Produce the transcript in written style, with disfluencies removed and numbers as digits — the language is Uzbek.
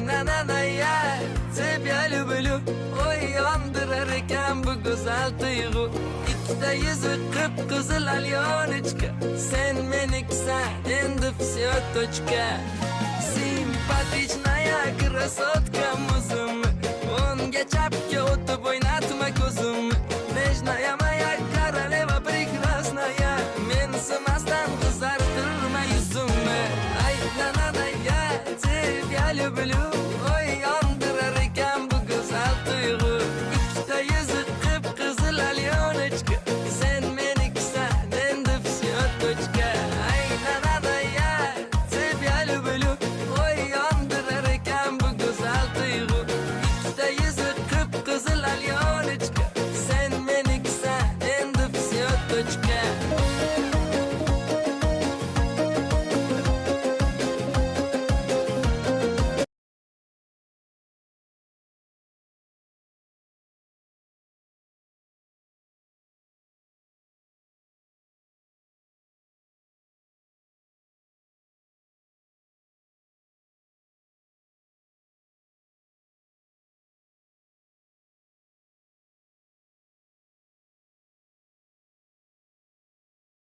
na-na-na-ya, тебя люблю. Oy yondirar ekan bu go'zal tuyg'u. Ikkita yuzi qip-qizil alyonichka. Sen meniksan, endi всё точка. Simpatichная красотка muzimni. O'ngga chapga o'tib o'ynatma ko'zimni. Nежная моя королева прекрасная. Mensimasdan qizartirma yuzimni. Ay na-na-na, я тебя люблю.